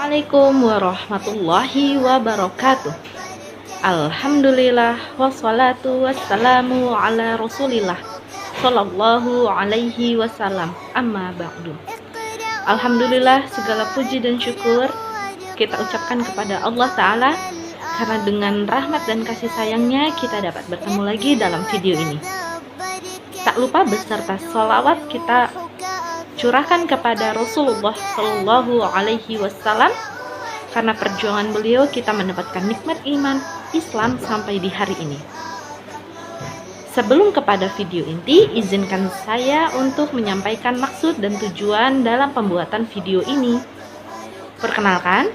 Assalamualaikum warahmatullahi wabarakatuh. Alhamdulillah wassalatu wassalamu ala rasulillah sallallahu alaihi wasallam, amma ba'du. Alhamdulillah, segala puji dan syukur kita ucapkan kepada Allah Ta'ala, karena dengan rahmat dan kasih sayangnya kita dapat bertemu lagi dalam video ini. Tak lupa beserta sholawat kita curahkan kepada Rasulullah Sallallahu Alaihi Wasallam, karena perjuangan beliau kita mendapatkan nikmat iman Islam sampai di hari ini. Sebelum kepada video inti, izinkan saya untuk menyampaikan maksud dan tujuan dalam pembuatan video ini. Perkenalkan,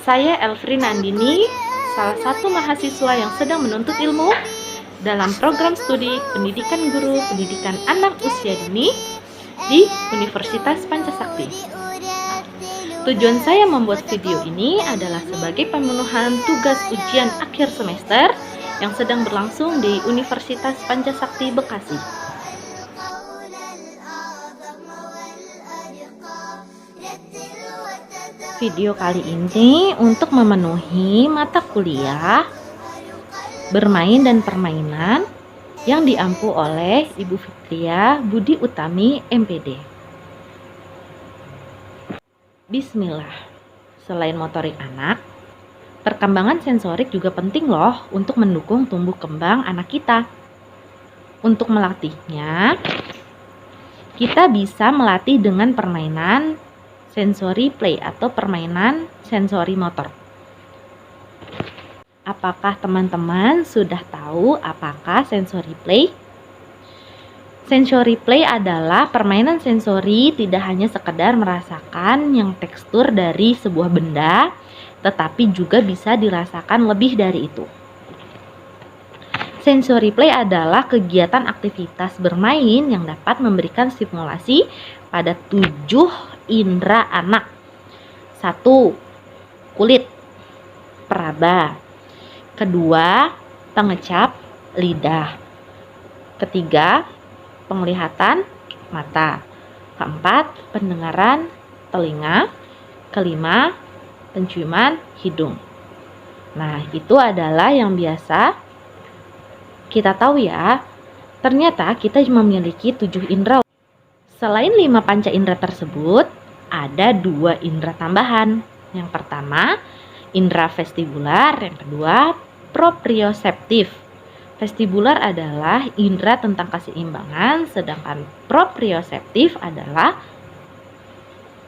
saya Elfrina Andini, salah satu mahasiswa yang sedang menuntut ilmu dalam program studi pendidikan guru pendidikan anak usia dini di Universitas Pancasakti. Tujuan saya membuat video ini adalah sebagai pemenuhan tugas ujian akhir semester yang sedang berlangsung di Universitas Pancasakti Bekasi. Video kali ini untuk memenuhi mata kuliah bermain dan permainan yang diampu oleh Ibu Fitria Budi Utami, MPD. Bismillah. Selain motorik anak, perkembangan sensorik juga penting loh untuk mendukung tumbuh kembang anak kita. Untuk melatihnya, kita bisa melatih dengan permainan sensory play atau permainan sensori motor. Apakah teman-teman sudah tahu apakah sensory play? Sensory play adalah permainan sensori tidak hanya sekedar merasakan yang tekstur dari sebuah benda, tetapi juga bisa dirasakan lebih dari itu. Sensory play adalah kegiatan aktivitas bermain yang dapat memberikan stimulasi pada 7 indera anak. 1. Kulit, peraba. Kedua, pengecap, lidah. Ketiga, penglihatan, mata. Keempat, pendengaran, telinga. Kelima, penciuman, hidung. Nah, itu adalah yang biasa kita tahu ya. Ternyata kita memiliki 7 indera. Selain 5 panca indera tersebut, ada 2 indera tambahan. Yang pertama, indera vestibular, yang kedua proprioseptif. Vestibular adalah indera tentang keseimbangan, sedangkan proprioseptif adalah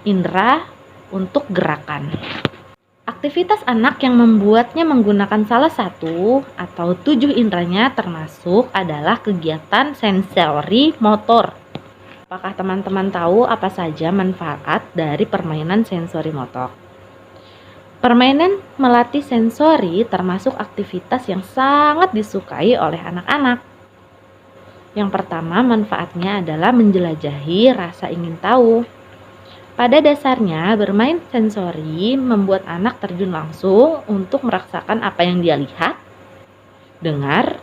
indera untuk gerakan. Aktivitas anak yang membuatnya menggunakan salah satu atau 7 inderanya termasuk adalah kegiatan sensori motor. Apakah teman-teman tahu apa saja manfaat dari permainan sensori motor? Permainan melatih sensori termasuk aktivitas yang sangat disukai oleh anak-anak. Yang pertama, manfaatnya adalah menjelajahi rasa ingin tahu. Pada dasarnya, bermain sensori membuat anak terjun langsung untuk merasakan apa yang dia lihat, dengar,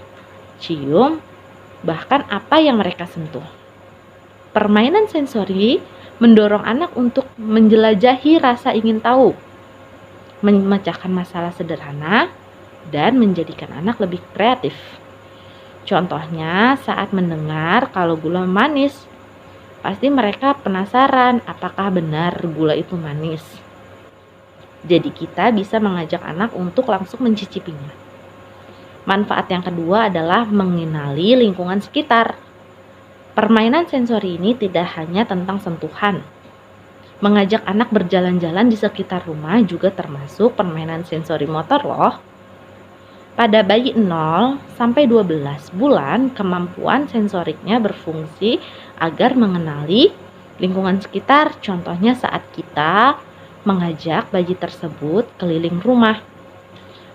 cium, bahkan apa yang mereka sentuh. Permainan sensori mendorong anak untuk menjelajahi rasa ingin tahu, memecahkan masalah sederhana, dan menjadikan anak lebih kreatif. Contohnya saat mendengar kalau gula manis, pasti mereka penasaran apakah benar gula itu manis. Jadi kita bisa mengajak anak untuk langsung mencicipinya. Manfaat yang kedua adalah mengenali lingkungan sekitar. Permainan sensori ini tidak hanya tentang sentuhan. Mengajak anak berjalan-jalan di sekitar rumah juga termasuk permainan sensori motor loh. Pada bayi 0 sampai 12 bulan, kemampuan sensoriknya berfungsi agar mengenali lingkungan sekitar. Contohnya saat kita mengajak bayi tersebut keliling rumah.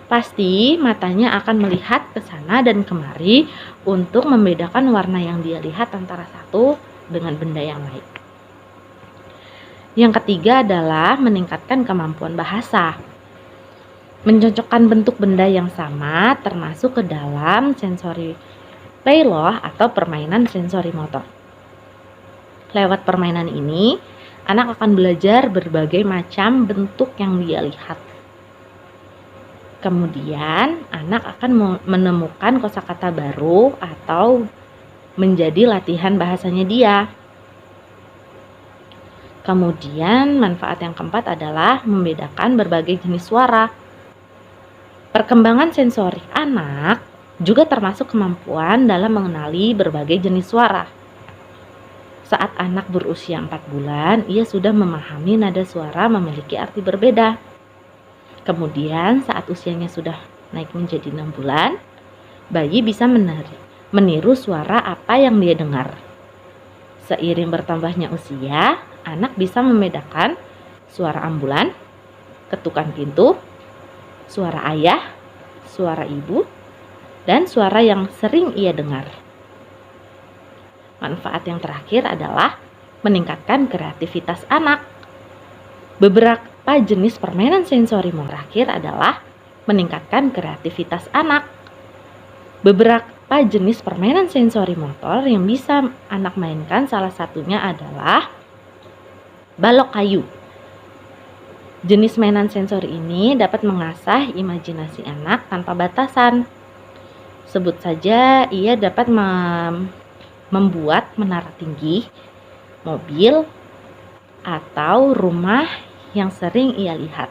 Pasti matanya akan melihat ke sana dan kemari untuk membedakan warna yang dia lihat antara satu dengan benda yang lain. Yang ketiga adalah meningkatkan kemampuan bahasa. Mencocokkan bentuk benda yang sama termasuk ke dalam sensori play loh atau permainan sensori motor. Lewat permainan ini, Anak akan belajar berbagai macam bentuk yang dia lihat. Kemudian, anak akan menemukan kosakata baru atau menjadi latihan bahasanya dia. Kemudian, manfaat yang keempat adalah membedakan berbagai jenis suara. Perkembangan sensorik anak juga termasuk kemampuan dalam mengenali berbagai jenis suara. Saat anak berusia 4 bulan, ia sudah memahami nada suara memiliki arti berbeda. Kemudian saat usianya sudah naik menjadi 6 bulan, bayi bisa meniru suara apa yang dia dengar. Seiring bertambahnya usia, anak bisa membedakan suara ambulan, ketukan pintu, suara ayah, suara ibu, dan suara yang sering ia dengar. Manfaat yang terakhir adalah meningkatkan kreativitas anak. Beberapa jenis permainan sensori terakhir adalah meningkatkan kreativitas anak. Beberapa jenis permainan sensori motor yang bisa anak mainkan salah satunya adalah balok kayu. Jenis mainan sensori ini dapat mengasah imajinasi anak tanpa batasan. Sebut saja ia dapat membuat menara tinggi, mobil, atau rumah yang sering ia lihat.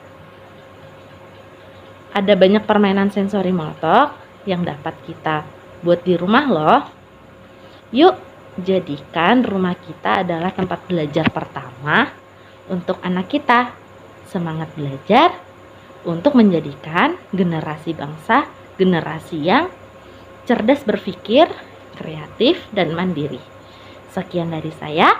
Ada banyak permainan sensori motor yang dapat kita buat di rumah loh. Yuk, jadikan rumah kita adalah tempat belajar pertama untuk anak kita. Semangat belajar untuk menjadikan generasi bangsa, generasi yang cerdas berpikir, kreatif, dan mandiri. Sekian dari saya.